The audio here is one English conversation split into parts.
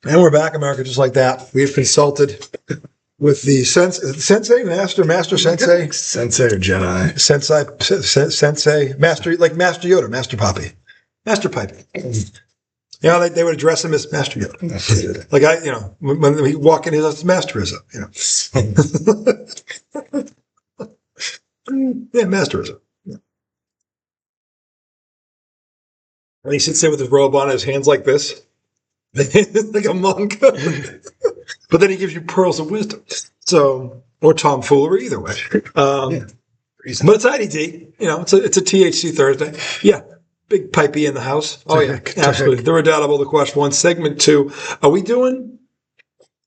And we're back, America, just like that. We've consulted with the sensei, master sensei. Sensei or Jedi? Sensei, master, like Master Yoda, Master Poppy. Master Pipey. You know, they would address him as Master Yoda. Like when he walk in, he's Masterism, Yeah, Masterism. Yeah. And he sits there with his robe on, his hands like this. Like a monk. But then he gives you pearls of wisdom. So, or tomfoolery, either way. But it's IDT. It's a THC Thursday. Yeah. Big pipey in the house. Oh, yeah. Absolutely. The redoubtable, the question one. Segment 2. Are we doing...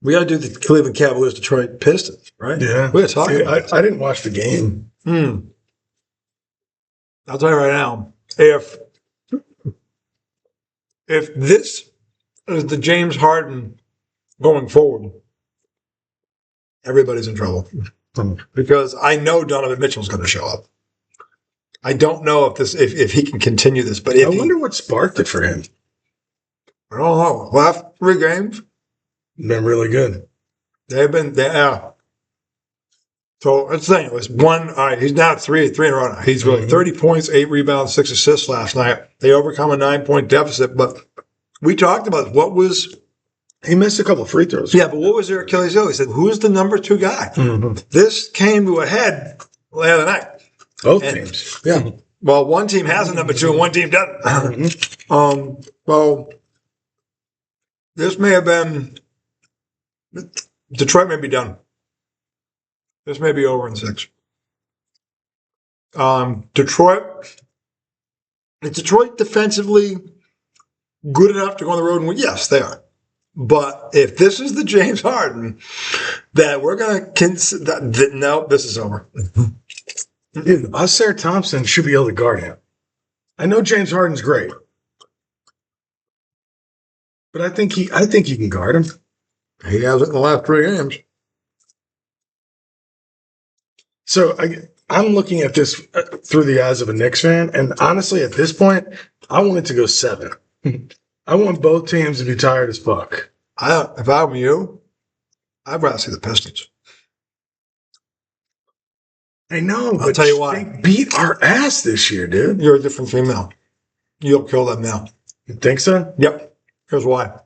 We got to do the Cleveland Cavaliers, Detroit Pistons, right? Yeah. We're talking about I didn't watch the game. I'll tell you right now, if this is the James Harden going forward, everybody's in trouble. Because I know Donovan Mitchell's going to show up. I don't know if he can continue this, but I wonder what sparked it for him. I don't know. Last 3 games, been really good. They've been there. So let's say it was one. All right, he's now at 3 in a row now. He's really 30 points, 8 rebounds, 6 assists last night. They overcome a 9-point deficit, but we talked about what was. He missed a couple of free throws. Yeah, but what was their Achilles heel? He said, "Who's the number 2 guy?" This came to a head the other night. Both teams. Yeah. Well, one team has a number 2 and one team doesn't. Well, this may have been Detroit may be done. This may be over in 6. Detroit. Is Detroit defensively good enough to go on the road and win? Yes, they are. But if this is the James Harden that we're going to consider, no, this is over. Dude, Ausar Thompson should be able to guard him. I know James Harden's great, but I think he can guard him. He has it in the last 3 games. So I'm looking at this through the eyes of a Knicks fan, and honestly, at this point, I want it to go 7. I want both teams to be tired as fuck. If I'm you, I'd rather see the Pistons. I know, I'll tell you why. They beat our ass this year, dude. You're a different female. You'll kill them now. You think so? Yep. Here's why.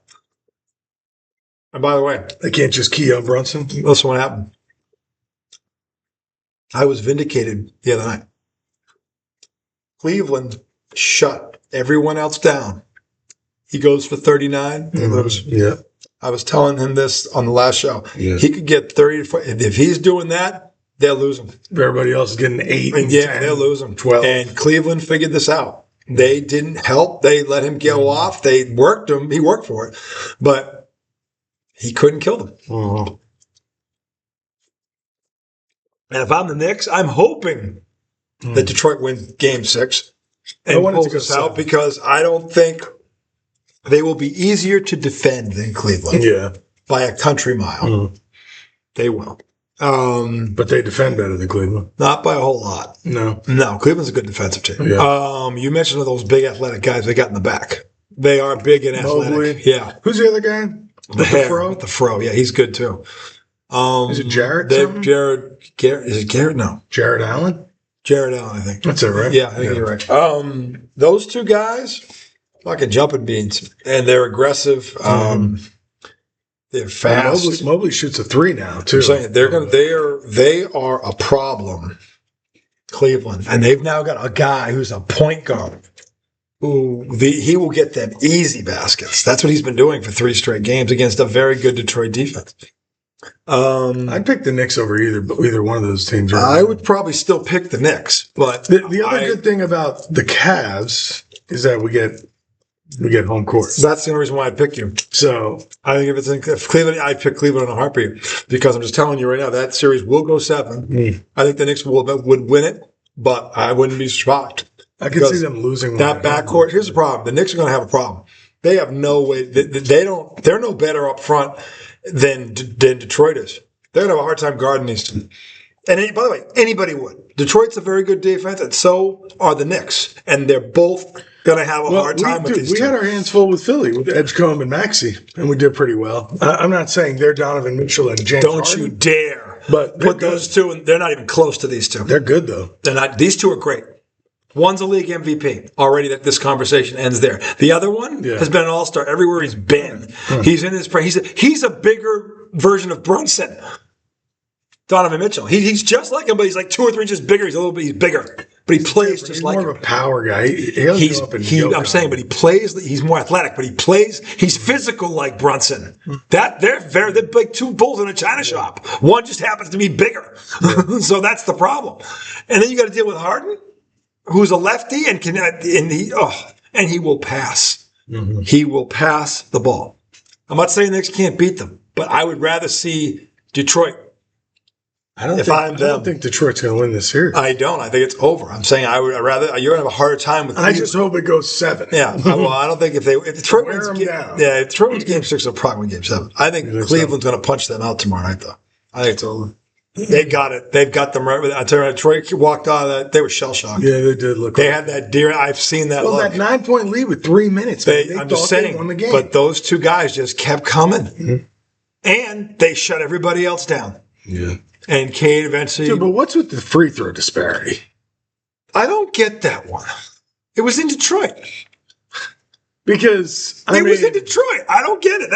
And by the way, they can't just key on Brunson. Listen what happened. I was vindicated the other night. Cleveland shut everyone else down. He goes for 39. Yeah. I was telling him this on the last show. Yeah. He could get 30 to 40. If he's doing that, they'll lose him. Everybody else is getting 8. And 10, they'll lose him. 12. And Cleveland figured this out. They didn't help. They let him go off. They worked him. He worked for it. But he couldn't kill them. And if I'm the Knicks, I'm hoping that Detroit wins Game 6 and pulls this out because I don't think they will be easier to defend than Cleveland. Yeah. By a country mile. They will. But they defend better than Cleveland. Not by a whole lot. No, Cleveland's a good defensive team. Yeah. You mentioned those big athletic guys they got in the back. They are big and athletic. Mobley. Yeah. Who's the other guy? The Fro? The Fro. Yeah, he's good too. Is it Jarrett? Jared. Is it Garrett? No. Jared Allen? Jared Allen, I think. That's it, right? Yeah, I think you're right. Those 2 guys, fucking jumping beans. And they're aggressive. They're fast. Mobley shoots a 3 now, too. I'm saying they are a problem, Cleveland. And they've now got a guy who's a point guard who he will get them easy baskets. That's what he's been doing for 3 straight games against a very good Detroit defense. I'd pick the Knicks over either one of those teams. I would probably still pick the Knicks, but the other good thing about the Cavs is that we get home court. That's the only reason why I'd pick you. So I think if Cleveland, I'd pick Cleveland in a heartbeat because I'm just telling you right now that series will go 7. I think the Knicks would win it, but I wouldn't be shocked. I could see them losing that backcourt. Here's the problem: the Knicks are going to have a problem. They have no way. They're no better up front than Detroit is. They're going to have a hard time guarding these two. And by the way, anybody would. Detroit's a very good defense, and so are the Knicks. And they're both going to have a hard time with these We two. had our hands full with Philly, with Edgecombe and Maxey, and we did pretty well. I'm not saying they're Donovan Mitchell and James Don't Harden, you dare but put those two, and they're not even close to these two. They're good, though. They're not. These two are great. One's a league MVP. Already that this conversation ends there. The other one has been an all-star everywhere he's been. He's in his prime. He's a bigger version of Brunson. Donovan Mitchell. He's just like him, but he's like 2 or 3 inches bigger. He's a little bit bigger. But he plays just like him. He's more of a power guy. He'll go up and I'm saying, but he plays. He's more athletic, but he plays. He's physical like Brunson. They're like 2 bulls in a china shop. One just happens to be bigger. So that's the problem. And then you got to deal with Harden, who's a lefty and he will pass. Mm-hmm. He will pass the ball. I'm not saying the Knicks can't beat them, but I would rather see Detroit. I don't think Detroit's going to win this series. I don't. I think it's over. I'm saying you're going to have a harder time with. I just hope it goes 7. Yeah. Well, I don't think if Detroit wins Detroit wins game 6, they'll probably win game 7. I think Cleveland's going to punch them out tomorrow night, though. I think it's over. They got it. They've got them right. I tell you, Detroit walked out of that. They were shell shocked. Yeah, they did look. They had that deer. I've seen that. Well, look. that 9-point lead with 3 minutes. I'm just saying. Won the game. But those 2 guys just kept coming, and they shut everybody else down. Yeah. And Cade eventually. Dude, but what's with the free throw disparity? I don't get that one. It was in Detroit. Because it was in Detroit. I don't get it.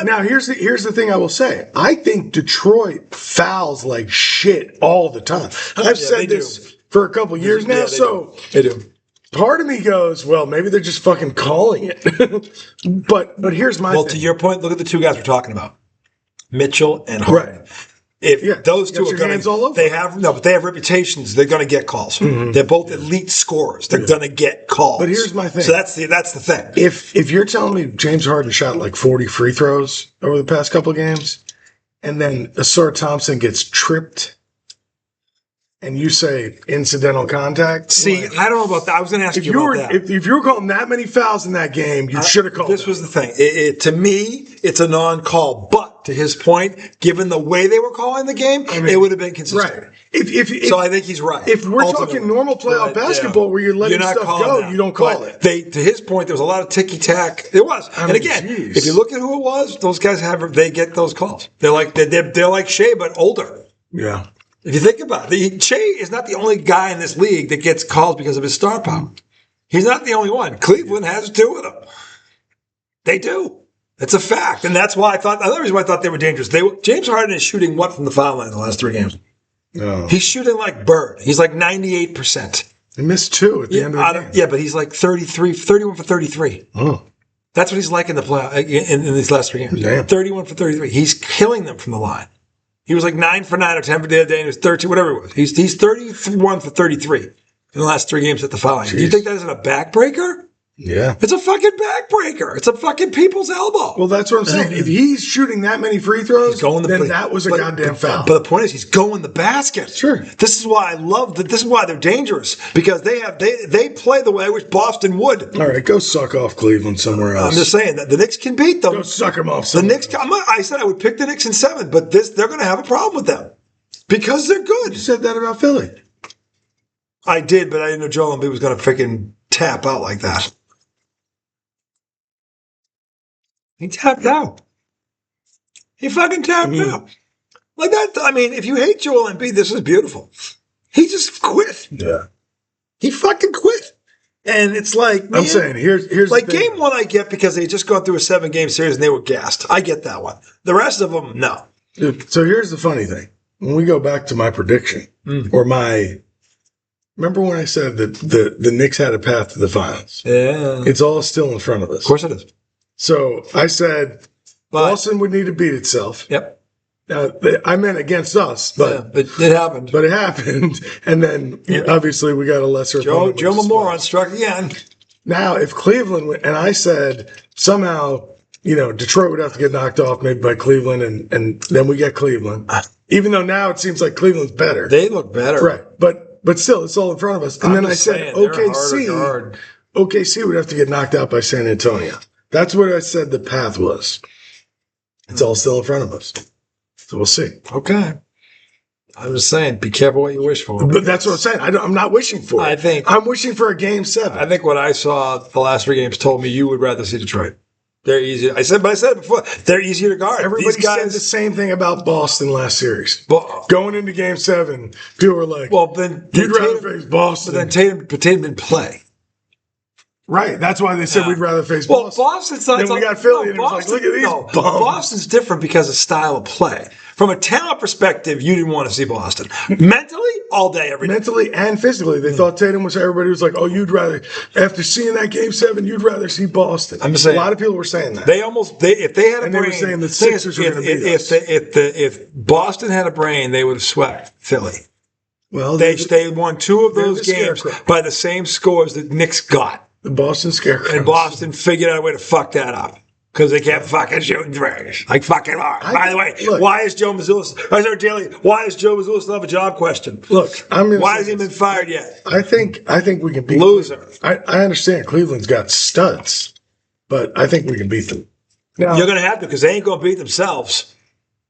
Now here's the thing I will say. I think Detroit fouls like shit all the time. I've said this for a couple years now. They do. Part of me goes, well, maybe they're just fucking calling it. but here's my thing. Well, to your point, look at the 2 guys we're talking about, Mitchell and Harden. Right. If those 2 are going to, they have reputations. They're going to get calls. Mm-hmm. They're both elite scorers. They're going to get calls. But here's my thing. So that's the thing. If you're telling me James Harden shot like 40 free throws over the past couple of games, and then Asar Thompson gets tripped, and you say incidental contact. See, I don't know about that. I was going to ask you about that. If you were calling that many fouls in that game, you should have called. This was the thing. To me, it's a non-call. But to his point, given the way they were calling the game, it would have been consistent. Right. So I think he's right. If we're talking normal playoff basketball where you're letting stuff go, you don't call it. To his point, there was a lot of ticky-tack. There was. And again, if you look at who it was, those guys they get those calls. They're like Shea, but older. Yeah. If you think about it, Shea is not the only guy in this league that gets calls because of his star power. He's not the only one. Cleveland has 2 of them. They do. It's a fact. And that's why another reason why I thought they were dangerous. James Harden is shooting what from the foul line in the last 3 games? No. He's shooting like Bird. He's like 98%. He missed 2 at the end of the game. Yeah, but he's like 31 for 33. Oh. That's what he's like in the play in these last 3 games. Damn. 31 for 33. He's killing them from the line. He was like 9 for 9 or 10 for the other day, and he was 13, whatever it was. He's 31 for 33 in the last 3 games at the foul line. Do you think that isn't a backbreaker? Yeah. It's a fucking backbreaker. It's a fucking people's elbow. Well, that's what I'm saying. If he's shooting that many free throws, then that was a goddamn foul. But the point is, he's going the basket. Sure. This is why I love that. This is why they're dangerous, because they play the way I wish Boston would. All right, go suck off Cleveland somewhere else. I'm just saying that the Knicks can beat them. Go suck them off somewhere else. I said I would pick the Knicks in 7, but they're going to have a problem with them because they're good. You said that about Philly. I did, but I didn't know Joel Embiid was going to freaking tap out like that. He tapped out. He fucking tapped out. Like that. I mean, if you hate Joel Embiid, this is beautiful. He just quit. Yeah. He fucking quit. And it's like, man, I'm saying, here's like game 1 I get because they just gone through a 7-game series and they were gassed. I get that one. The rest of them, no. So here's the funny thing. When we go back to my prediction, remember when I said that the Knicks had a path to the finals? Yeah. It's all still in front of us. Of course it is. So I said Boston would need to beat itself. Yep. I meant against us, but it happened. But it happened, and then obviously we got a lesser. Joe Momoron struck again. Now, if Cleveland and I said somehow, Detroit would have to get knocked off maybe by Cleveland, and then we get Cleveland. Even though now it seems like Cleveland's better. They look better, right? But still, it's all in front of us. And then I said OKC would have to get knocked out by San Antonio. That's what I said the path was. It's all still in front of us. So we'll see. Okay. I'm just saying, be careful what you wish for. But that's what I'm saying. I'm not wishing for it. I'm wishing for a Game 7. I think what I saw the last 3 games told me you would rather see Detroit. They're easy. I said it before. They're easier to guard. Everybody said the same thing about Boston last series. Going into Game 7, people were like, "Well, then you'd rather face Boston." But then Tatum didn't play. Right. That's why they said we'd rather face Boston. Well, Boston's not. Then we got Philly, and it was like, look at these bums. Boston's different because of style of play. From a talent perspective, you didn't want to see Boston. Mentally, all day, every day. Mentally and physically. They thought Tatum was, everybody was like, oh, you'd rather, after seeing that Game 7, you'd rather see Boston. I'm saying, a lot of people were saying that. If they had a brain. They were saying the Sixers were going to beat us. If Boston had a brain, they would have swept Philly. Well, they won 2 of those games by the same scores that Knicks got. The Boston Scarecrow. And Boston figured out a way to fuck that up. Because they kept fucking shooting threes. Like fucking hard. By the way, why is Joe Mazzulla still have a job question? Look, why hasn't he been fired yet? I think we can beat loser. I understand Cleveland's got studs, but I think we can beat them. Now, you're gonna have to, because they ain't gonna beat themselves.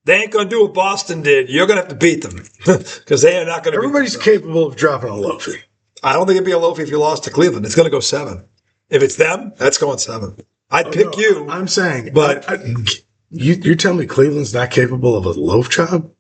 They ain't gonna do what Boston did. You're gonna have to beat them. Because they are not gonna Everybody's capable of dropping a loafie. I don't think it'd be a loafie if you lost to Cleveland. It's gonna go 7. If it's them, that's going 7. I'd pick you. I'm saying, but you're telling me Cleveland's not capable of a loaf job?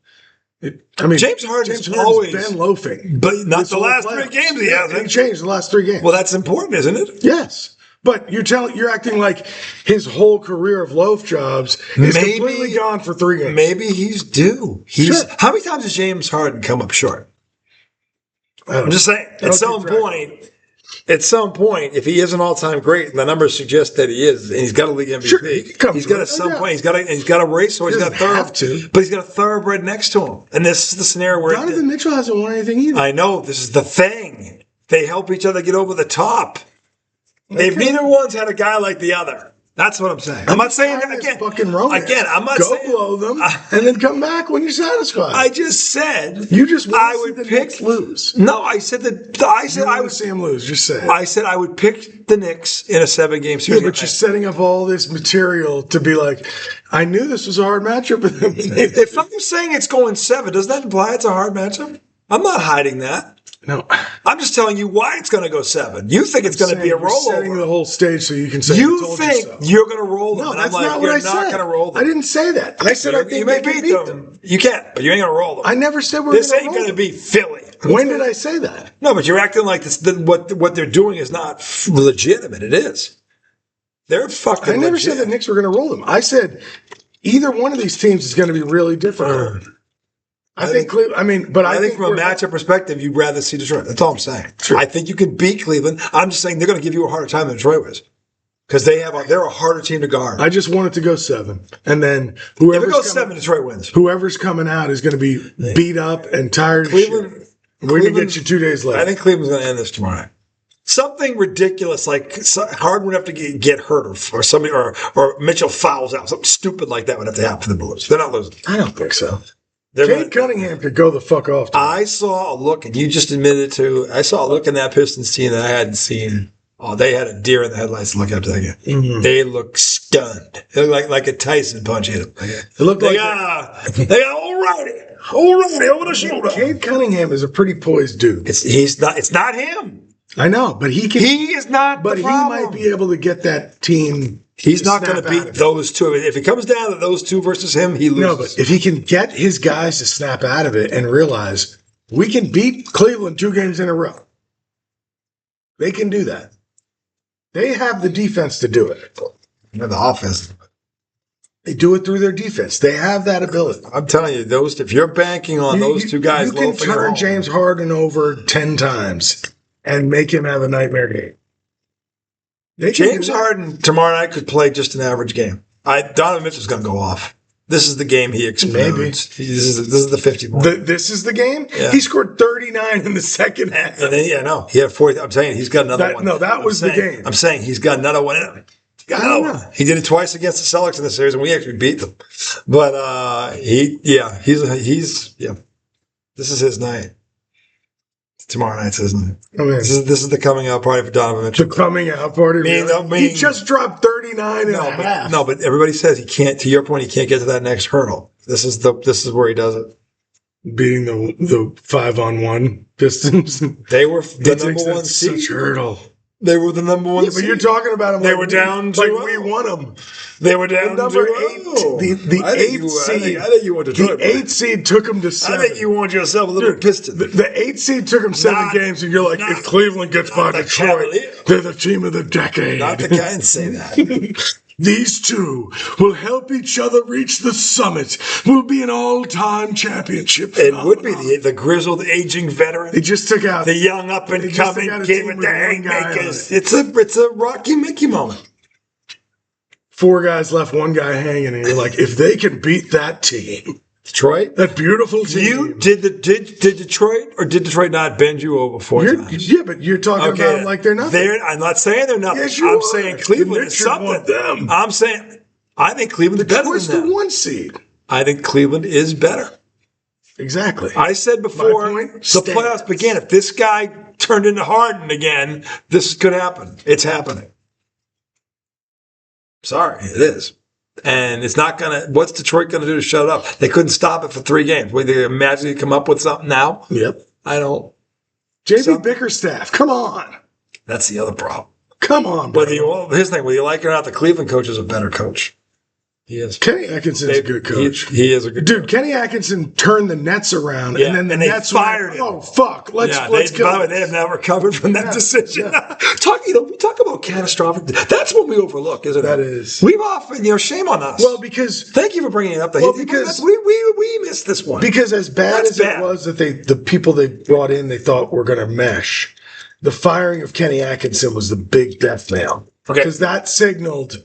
James Harden's always been loafing, but not the last 3 games he hasn't. He changed the last 3 games. Well, that's important, isn't it? Yes, but you're acting like his whole career of loaf jobs is completely gone for 3 games. Maybe he's due. How many times has James Harden come up short? I'm just saying. At some point, if he is an all-time great, and the numbers suggest that he is, and he's got a league MVP. Sure, he's got at some point. He's got a race, or he's got but he's got a thoroughbred next to him. And this is the scenario where Donovan Mitchell hasn't won anything either. I know, this is the thing. They help each other get over the top. They've neither one's had a guy like the other. That's what I'm saying. I'm not saying that again. Fucking romance. Again, I'm not saying blow them and then come back when you're satisfied. I just said you just want I to would see the pick Knicks lose. No, I said that I would see them lose. Just say it. I said I would pick the Knicks in a 7-game series. Yeah, but you're setting up all this material to be like, I knew this was a hard matchup. If I'm saying it's going 7, does that imply it's a hard matchup? I'm not hiding that. No, I'm just telling you why it's going to go 7. You think it's going to be a rollover. Setting the whole stage so you can say you think you're going to roll them. No, that's not what I said. You're not going to roll them. I didn't say that. I said I think you may beat them. You can't, but you ain't going to roll them. I never said we're this ain't going to be Philly. When did I say that? No, but you're acting like what they're doing is not legitimate. It is. They're fucking. I never said the Knicks were going to roll them. I said either one of these teams is going to be really different. I think from a matchup perspective, you'd rather see Detroit. That's all I'm saying. Sure. I think you can beat Cleveland. I'm just saying they're going to give you a harder time than Detroit was. Because they're a harder team to guard. I just want it to go 7. And then whoever goes 7, Detroit wins. Whoever's coming out is going to be beat up and tired of shit. We're going to get you 2 days later. I think Cleveland's going to end this tomorrow night. Something ridiculous like Harden would have to get hurt or somebody or Mitchell fouls out. Something stupid like that would have to happen for them to lose. They're not losing. I don't think so. Cade Cunningham could go the fuck off. I saw a look, and you just admitted it too. I saw a look in that Pistons team that I hadn't seen. Oh, they had a deer in the headlights to look after that game. Mm-hmm. They looked stunned. They looked like a Tyson punch hit them. It looked they got all righty over the shoulder. Cade Cunningham is a pretty poised dude. It's not him. I know, but he can. He is not. But he might be able to get that team. He's not going to beat those 2. If it comes down to those 2 versus him, he loses. No, but if he can get his guys to snap out of it and realize we can beat Cleveland 2 games in a row, they can do that. They have the defense to do it. They have the offense. They do it through their defense. They have that ability. I'm telling you, if you're banking on those 2 guys, you can turn James Harden over 10 times and make him have a nightmare game. James Harden tomorrow night could play just an average game. Donovan Mitchell's going to go off. This is the game he explodes. Maybe. This is the 50 point. This is the game? Yeah. He scored 39 in the second half. And then, he had 40. I'm saying he's got another one. No, that was the game. I'm saying he's got another one in him. He did it twice against the Celtics in the series, and we actually beat them. But this is his night. Tomorrow night's his night. This is the coming out party for Donovan Mitchell. The coming out party. He just dropped 39 and a half. But everybody says he can't. To your point, he can't get to that next hurdle. This is where he does it. beating the 5-on-1 Pistons. They were the number one seed. Such a hurdle. They were the number one seed. But you're talking about them. They were down 2-0. Like we won them. They were down the number 2-0. 8. The 8th seed. I think you want Detroit. The 8th seed took them to 7. I think you want yourself a little Piston. The 8th seed took them 7 games, and you're like, if Cleveland gets by Detroit, they're the team of the decade. Not the guy and say that. These two will help each other reach the summit. Will be an all-time championship. It would be the grizzled, aging veteran. They just took out the young up-and-coming kid with the haymakers. It's a Rocky Mickey moment. 4 guys left, 1 guy hanging, and you're like, if they can beat that team, Detroit, that beautiful team. You did Detroit, or did Detroit not bend you over 4 times? Yeah, but you're talking about them like they're nothing. I'm not saying they're nothing. Yes, I'm saying Cleveland is something. Them. I'm saying I think Cleveland is better than them. The 1 seed. I think Cleveland is better. Exactly. I said before the playoffs began, if this guy turned into Harden again, this could happen. It's happening. Sorry, it is. And it's not going to, what's Detroit going to do to shut it up? They couldn't stop it for 3 games. Would they magically come up with something now? Yep. I don't. JB Bickerstaff, come on. That's the other problem. Come on, bro. His thing, whether you like it or not, the Cleveland coach is a better coach. He is. Kenny Atkinson's a good coach. He is a good coach. Kenny Atkinson turned the Nets around, and then the Nets fired him. Oh, fuck. Let's go. By the way, they have now recovered from that decision. Yeah. We talk about catastrophic. That's what we overlook, isn't it? That is. We've often, shame on us. Well, because. Thank you for bringing it up. Because we missed this one. Because as bad as it was that the people they brought in, they thought were going to mesh, the firing of Kenny Atkinson was the big death nail. Okay. Because that signaled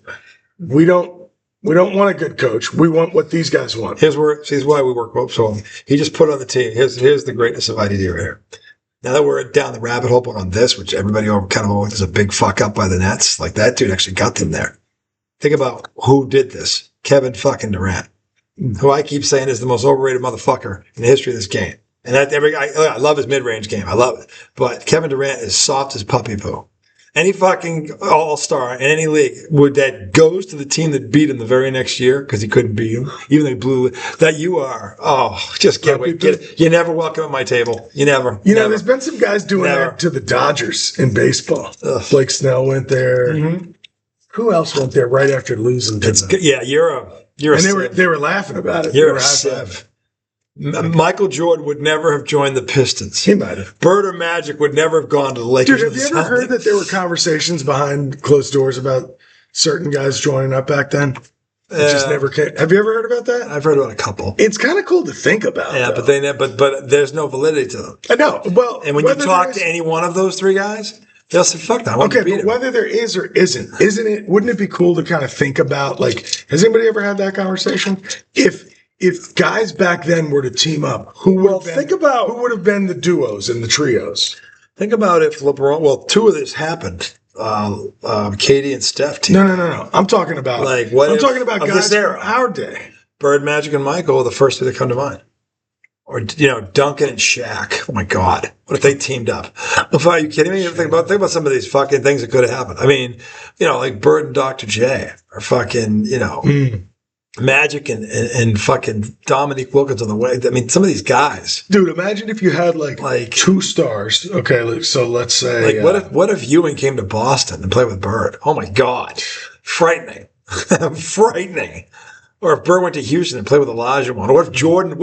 we don't want a good coach. We want what these guys want. Here's why we work well. So he just put on the team. Here's the greatness of IDD right here. Now that we're down the rabbit hole on this, which everybody kind of overlooks as a big fuck up by the Nets, like that dude actually got them there. Think about who did this. Kevin fucking Durant, who I keep saying is the most overrated motherfucker in the history of this game. And I love his mid-range game. I love it. But Kevin Durant is soft as puppy poo. Any fucking all-star in any league that goes to the team that beat him the very next year because he couldn't beat him, even though he blew that you are. Oh, just get away. You're never welcome at my table. You never. There's been some guys doing that to the Dodgers in baseball. Ugh. Blake Snell went there. Mm-hmm. Who else went there right after losing to them? Yeah, you're a they were laughing about it. You're a sieve. Michael Jordan would never have joined the Pistons. He might have. Bird or Magic would never have gone to the Lakers. Dude, have you ever heard that there were conversations behind closed doors about certain guys joining up back then? It just never came. Have you ever heard about that? I've heard about a couple. It's kind of cool to think about. Yeah, though. but there's no validity to them. I know. Well, and when you talk to any one of those 3 guys, they'll say, "Fuck that." Okay, but whether there is or isn't it? Wouldn't it be cool to kind of think about? Like, has anybody ever had that conversation? If guys back then were to team up, who would have been the duos and the trios? Think about if LeBron. Well, 2 of this happened. Katie and Steph team. No. I'm talking about talking about guys from our day. Bird, Magic, and Michael are the first 2 that come to mind. Or Duncan and Shaq. Oh my God, what if they teamed up? Are you kidding me? Think about some of these fucking things that could have happened. I mean, like Bird and Dr. J, or fucking Magic and fucking Dominique Wilkins on the way. I mean, some of these guys. Dude, imagine if you had like 2 stars. Okay, so let's say. What if Ewing came to Boston and played with Bird? Oh my God. Frightening. Frightening. Or if Bird went to Houston and played with Olajuwon. Or what if Jordan and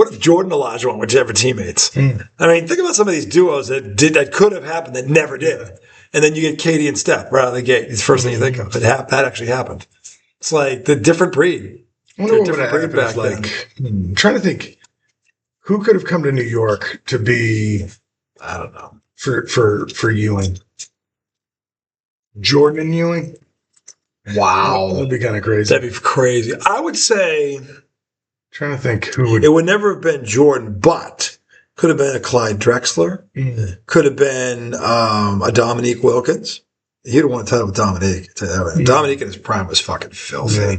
Olajuwon were ever teammates? I mean, think about some of these duos that could have happened that never did. And then you get Katie and Steph right out of the gate. It's the first thing you think of. That actually happened. It's like the different breed. I wonder what would happen if, I'm trying to think, who could have come to New York to be, I don't know, for Ewing? Jordan and Ewing? Wow. That'd be kind of crazy. That'd be crazy. I would say, trying to think who would. It would never have been Jordan, but could have been a Clyde Drexler. Could have been a Dominique Wilkins. He'd have won a title with Dominique. Dominique in his prime was fucking filthy. Yeah.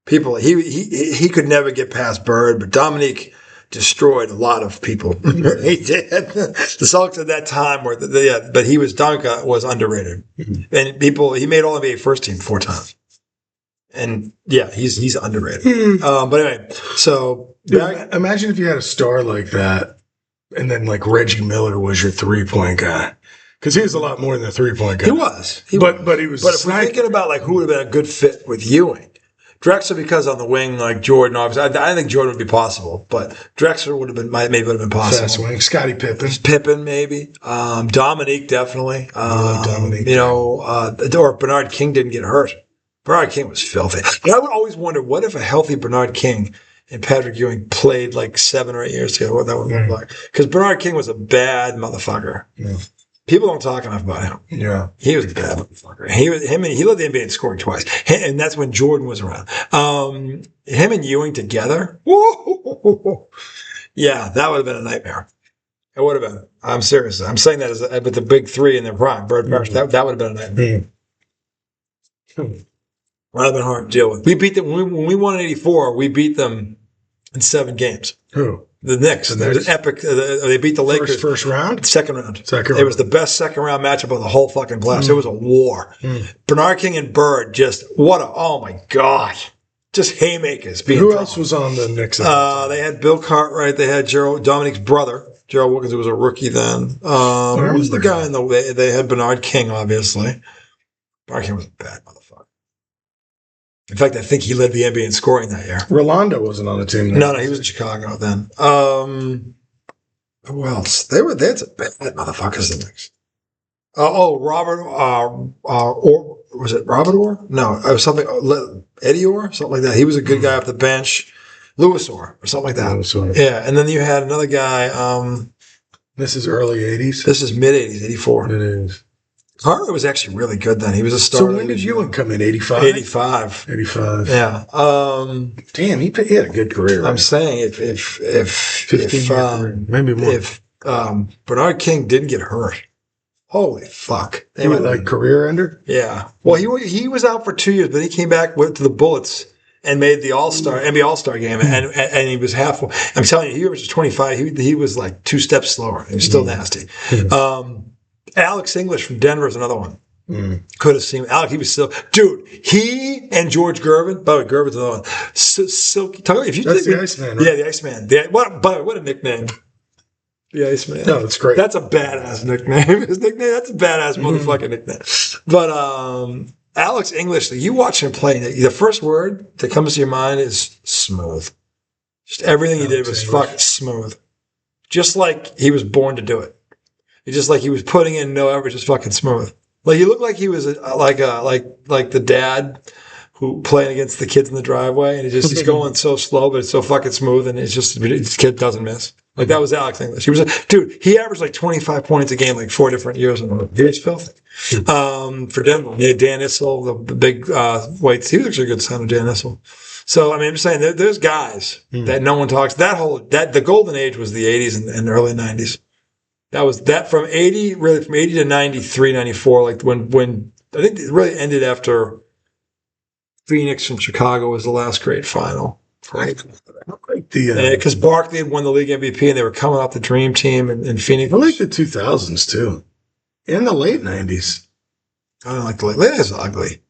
People, he could never get past Bird, but Dominique destroyed a lot of people. He did. The Celtics at that time were, but Donka was underrated, and he made All-NBA first team 4 times, and yeah, he's underrated. But anyway, So imagine if you had a star like that, and then like Reggie Miller was your 3-point guy, because he was a lot more than a 3-point guy. He was, but he was. But if we're thinking about like who would have been a good fit with Ewing, Drexler, because on the wing like Jordan, obviously, I think Jordan would be possible, but Drexler would have been possible. Fast wing, Scottie Pippen maybe, Dominique definitely. Dominique, or Bernard King didn't get hurt. Bernard King was filthy. And I would always wonder, what if a healthy Bernard King and Patrick Ewing played like 7 or 8 years together, what that would look like? Because Bernard King was a bad motherfucker. Yeah. People don't talk enough about him. Yeah, he was a bad motherfucker. He led the NBA in scoring twice, and that's when Jordan was around. Him and Ewing together, yeah, that would have been a nightmare. It would have been. I'm serious. I'm saying that with the big three in their prime, Bird, Parrish. That would have been a nightmare. Would have been hard to deal with. We beat them when we won in '84. We beat them in 7 games. Who? The Knicks. It was an epic. They beat the Lakers. First round? Second round. It was the best second round matchup of the whole fucking playoffs. It was a war. Bernard King and Bird oh my God. Just haymakers. Who else was on the Knicks? They had Bill Cartwright. They had Dominique's brother, Gerald Wilkins, who was a rookie then. Who was the guy they had Bernard King, obviously. Bernard King was a bad motherfucker. In fact, I think he led the NBA in scoring that year. Rolando wasn't on the team then. No, he was in Chicago then. Who else? They had some bad motherfuckers the Knicks. Robert Orr, was it Robert Orr? No, it was something Eddie Orr, something like that. He was a good guy off the bench. Lewis Orr or something like that. Lewis Orr. Yeah, and then you had another guy. This is early 80s? This is mid 80s, 84. It is. Carter was actually really good then. He was a starter. So when did Ewing come in? 85? 85. 85. Yeah. Damn, he had a good career. I'm saying if maybe more. If Bernard King didn't get hurt, holy fuck. He was like career ender? Yeah. Well, he was out for 2 years, but he came back, went to the Bullets and made the NBA All-Star game, and he was halfway. I'm telling you, he was 25. He was like 2 steps slower. He was still nasty. Alex English from Denver is another one. Could have seen Alex. He was still, dude. He and George Gervin. By the way, Gervin's another one. Silky. If you That's the Iceman, right? Yeah, the Iceman. What a nickname. The Iceman. No, that's great. That's a badass nickname. His nickname. That's a badass motherfucking nickname. But Alex English. You watch him play. The first word that comes to your mind is smooth. Just everything he did was fucking smooth. Just like he was born to do it. It's just like he was putting in no effort, just fucking smooth. Like he looked like he was like the dad who playing against the kids in the driveway, and he's going so slow, but it's so fucking smooth, and it's just this kid doesn't miss. Like that was Alex English. He averaged like 25 points a game, like 4 different years in a row. He was filthy. For Denver, yeah, Dan Issel, the big weights. He was actually a good son of Dan Issel. So I mean, I'm just saying there's guys that no one talks. The golden age was the 80s and early 90s. That was that from 80 to 93, 94, like when I think it really ended after Phoenix from Chicago was the last great final. Because Barkley had won the league MVP and they were coming off the dream team in Phoenix. I like the 2000s too. In the late 90s. I don't like the late 90s. It's ugly.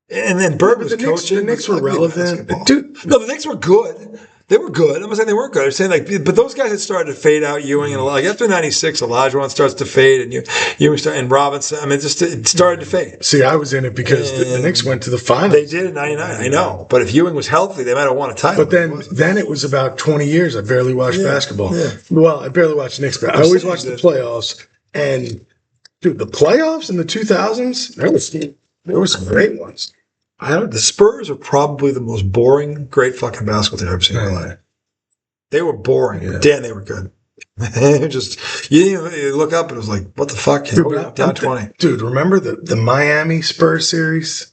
And then Bird was coaching. The Knicks were relevant. Dude, no, the Knicks were good. They were good. I'm not saying they weren't good. I'm saying but those guys had started to fade out. Ewing and like after '96, Olajuwon starts to fade, and Ewing and Robinson. I mean, it started to fade. See, I was in it because the Knicks went to the finals. They did in '99. I know, but if Ewing was healthy, they might have won a title. But then it was about 20 years. I barely watched basketball. Yeah. Well, I barely watched Knicks, but I always watched the playoffs. And dude, the playoffs in the 2000s, there were some great ones. The Spurs are probably the most boring, great fucking basketball team I've ever seen in my life. They were boring, but damn, they were good. Just you didn't even look up and it was like, what the fuck? Dude, down 20. Dude, remember the Miami Spurs series?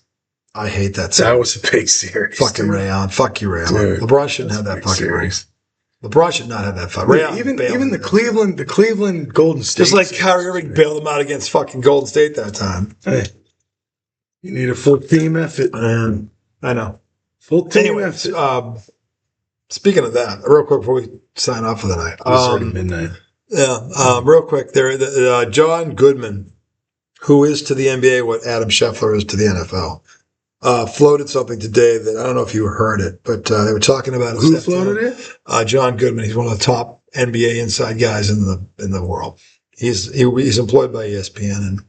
I hate that series. That was a big series. Fucking Ray Allen. Fuck you, Ray Allen. LeBron shouldn't have that fucking series. LeBron should not have that fucking Ray Allen. Even the Cleveland Golden State. Just like Kyrie Irving bailed them out against fucking Golden State that time. Hey. You need a full team effort. I know. Full team effort. Speaking of that, real quick before we sign off for the night. It's already midnight. Yeah, real quick. John Goodman, who is to the NBA what Adam Scheffler is to the NFL. floated something today that I don't know if you heard it, but they were talking about Who floated it? John Goodman. He's one of the top NBA inside guys in the world. He's employed by ESPN, and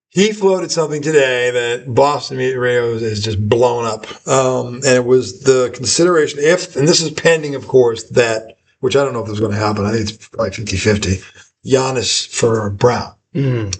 he floated something today that Boston Media Radio is just blown up. And it was the consideration and this is pending, of course, that, which I don't know if this is going to happen. I think it's probably 50-50, Giannis for Brown. Mm.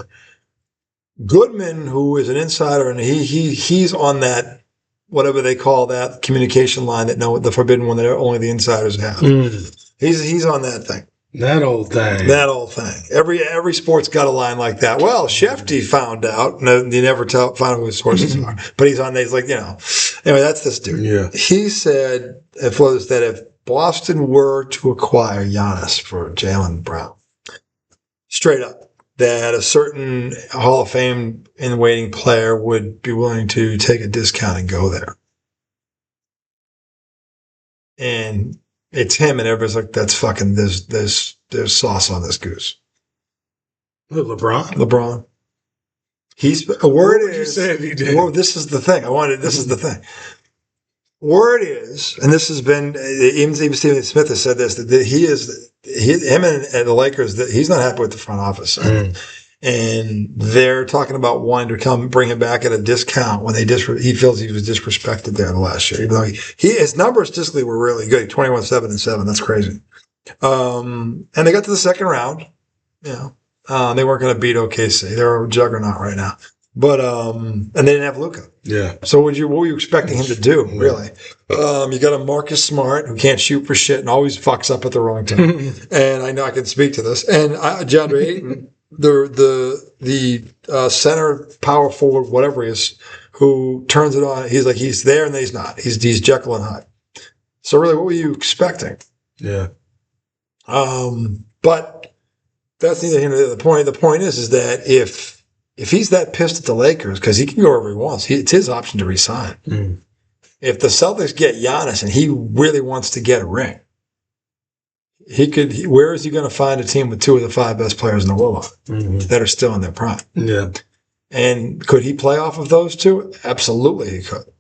Goodman, who is an insider, and he's on that, whatever they call that communication line the forbidden one that only the insiders have. Mm. He's on that thing. That old thing. Every sport's got a line like that. Well, Shefty found out. No, you never find out who his sources are. But he's on there. He's like, Anyway, that's this dude. Yeah. He said, that if Boston were to acquire Giannis for Jaylen Brown, straight up, that a certain Hall of Fame in waiting player would be willing to take a discount and go there. And it's him, and everybody's like, "That's fucking there's sauce on this goose." LeBron. He's a word What would is. you say if he did? Well, this is the thing. This is the thing. Word is, and this has been even Stephen Smith has said this, that him and the Lakers, that he's not happy with the front office. And they're talking about wanting to come bring him back at a discount when he feels he was disrespected there the last year. Even though his numbers statistically were really good, 21-7-7. That's crazy. And they got to the second round. They weren't going to beat OKC. They're a juggernaut right now. But and they didn't have Luka. Yeah. So what were you expecting him to do? Really? You got a Marcus Smart who can't shoot for shit and always fucks up at the wrong time. And I know I can speak to this. And DeAndre Ayton, the center, power forward, whatever he is, who turns it on. He's there and then he's not. He's Jekyll and Hyde. So really, what were you expecting? Yeah. But that's neither here nor there. The point is that if he's that pissed at the Lakers, because he can go wherever he wants, it's his option to resign. Mm. If the Celtics get Giannis and he really wants to get a ring, where is he going to find a team with two of the five best players in the world that are still in their prime? Yeah. And could he play off of those two? Absolutely he could.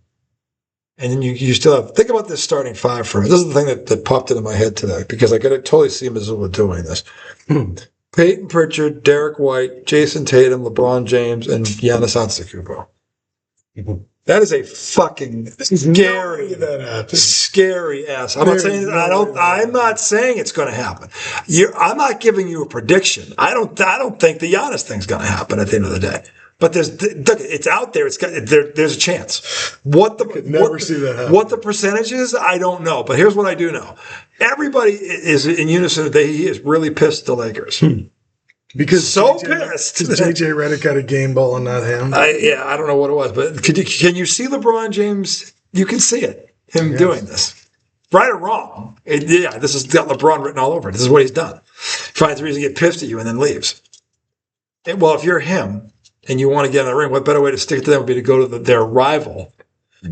And then you still have, think about this starting five for me. This is the thing that popped into my head today, because I could totally see Missoula doing this. Peyton Pritchard, Derek White, Jason Tatum, LeBron James, and Giannis Antetokounmpo. That is a fucking scary ass. I'm not saying it's going to happen. I'm not giving you a prediction. I don't think the Giannis thing's going to happen at the end of the day. But it's out there. There's a chance. What the percentage is, I don't know. But here's what I do know: everybody is in unison that he is really pissed at the Lakers. Because pissed. Did JJ Redick got a game ball and not him? I don't know what it was, but can you see LeBron James? You can see it. Him doing this, right or wrong. This has got LeBron written all over it. This is what he's done. Finds a reason to get pissed at you and then leaves. Well, if you're him and you want to get in the ring, what better way to stick it to them would be to go to their rival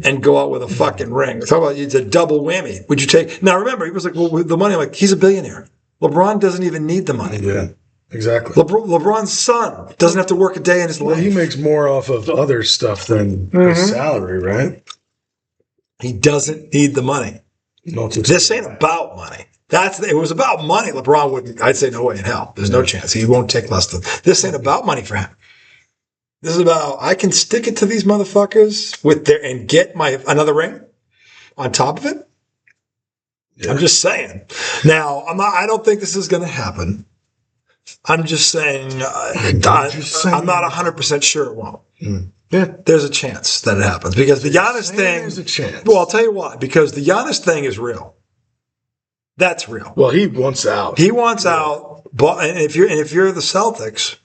and go out with a fucking ring. Talk about it's a double whammy. Would you take? Now remember, he was like, well, with the money, I'm like, he's a billionaire. LeBron doesn't even need the money. Yeah. Exactly. LeBron's son doesn't have to work a day in his life. He makes more off of other stuff than his salary, right? He doesn't need the money. This ain't about money. It was about money. LeBron wouldn't. I'd say no way in hell. There's no chance. He won't take less than. This ain't about money for him. This is about I can stick it to these motherfuckers and get another ring on top of it. Yeah. I'm just saying. Now I don't think this is going to happen. I'm just saying, I'm not 100% sure it won't. Yeah, there's a chance that it happens because the Giannis thing. There's a chance. Well, I'll tell you why. Because the Giannis thing is real. That's real. Well, he wants out. He wants out. But if you're the Celtics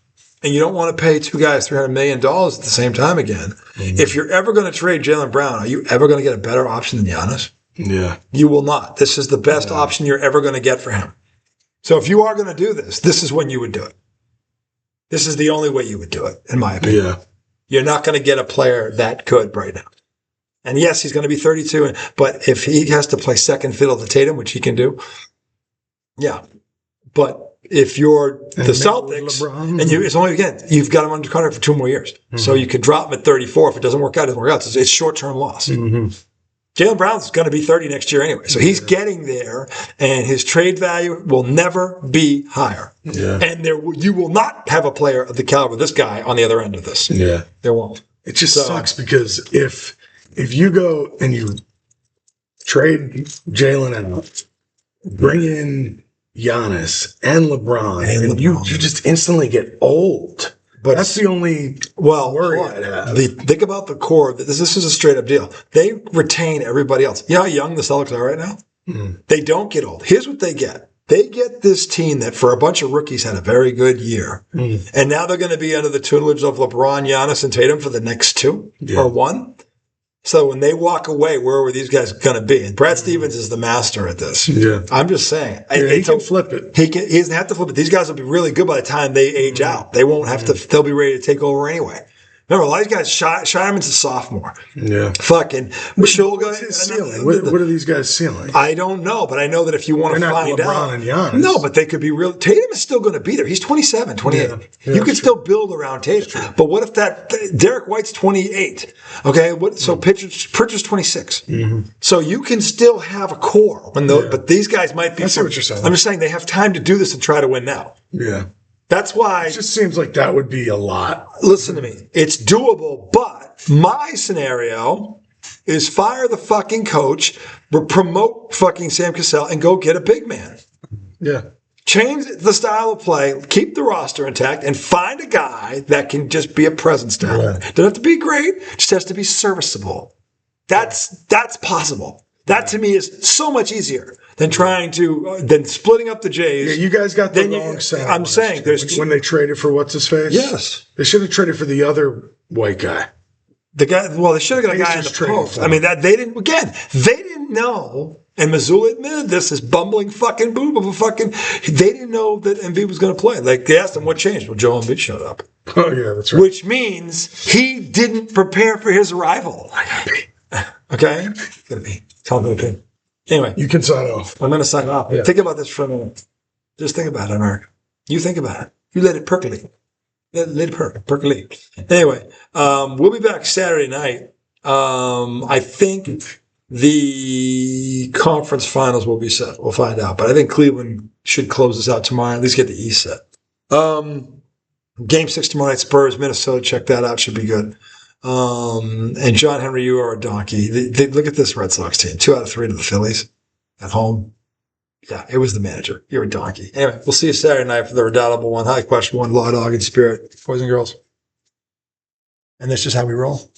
and you don't want to pay two guys $300 million at the same time again, if you're ever going to trade Jaylen Brown, are you ever going to get a better option than Giannis? Yeah, you will not. This is the best option you're ever going to get for him. So if you are going to do this is when you would do it. This is the only way you would do it, in my opinion. Yeah. You're not going to get a player that good right now. And yes, he's going to be 32, but if he has to play second fiddle to Tatum, which he can do, yeah. But if you're the And maybe Celtics, LeBron. and it's only, again, you've got him under contract for 2 more years. So you could drop him at 34. If it doesn't work out, it doesn't work out. It's short-term loss. Jaylen Brown's going to be 30 next year anyway. So he's getting there, and his trade value will never be higher. Yeah. And you will not have a player of the caliber of this guy on the other end of this. Yeah. There won't. It just sucks because if you go and you trade Jalen out, bring in Giannis and LeBron, and you just instantly get old. But that's the only worry I'd have. Think about the core. This is a straight up deal. They retain everybody else. You know how young the Celtics are right now? They don't get old. Here's what they get. They get this team that for a bunch of rookies had a very good year. And now they're going to be under the tutelage of LeBron, Giannis, and Tatum for the next 2 or 1. So when they walk away, where were these guys going to be? And Brad Stevens is the master at this. Yeah. I'm just saying. He can flip it. He doesn't have to flip it. These guys will be really good by the time they age out. They won't have to. They'll be ready to take over anyway. Remember, a lot of these guys, Shireman's a sophomore. Yeah. Fucking Shulga. What's his ceiling? What are these guys' ceiling? I don't know, but I know that if you want to find LeBron out. And Giannis. No, but they could be real. Tatum is still going to be there. He's 27, 28. Yeah, you can still build around Tatum. But what if Derek White's 28? Okay, so Pritchard's 26. So you can still have a core. But these guys might be. I see what you're saying. I'm just saying they have time to do this and try to win now. Yeah. That's why. It just seems like that would be a lot. Listen to me. It's doable, but my scenario is fire the fucking coach, promote fucking Sam Cassell, and go get a big man. Yeah. Change the style of play, keep the roster intact, and find a guy that can just be a presence down there. Doesn't have to be great, just has to be serviceable. That's possible. That to me is so much easier than than splitting up the Jays. Yeah, you guys got the wrong center. I'm saying when they traded for what's his face. Yes, they should have traded for the other white guy. The guy. Well, they should have got a guy in the post. I mean, they didn't. Again, they didn't know. And Mazzulla admitted this bumbling fucking boob of a fucking. They didn't know that Embiid was going to play. Like they asked him what changed. Well, Joel Embiid showed up. Oh yeah, that's right. Which means he didn't prepare for his arrival. Okay, gonna be. Tell me opinion. Anyway, you can sign off. I'm going to sign off. Yeah. Think about this for a minute. Just think about it, America. You think about it. You let it percolate. Let it percolate. Anyway, we'll be back Saturday night. I think the conference finals will be set. We'll find out. But I think Cleveland should close this out tomorrow. At least get the East set. Game 6 tomorrow night. Spurs, Minnesota. Check that out. Should be good. And John Henry, you are a donkey. Look at this Red Sox team. 2 out of 3 to the Phillies at home. Yeah, it was the manager. You're a donkey. Anyway, we'll see you Saturday night for the redoubtable one, high question one, law dog and spirit, boys and girls. And that's just how we roll.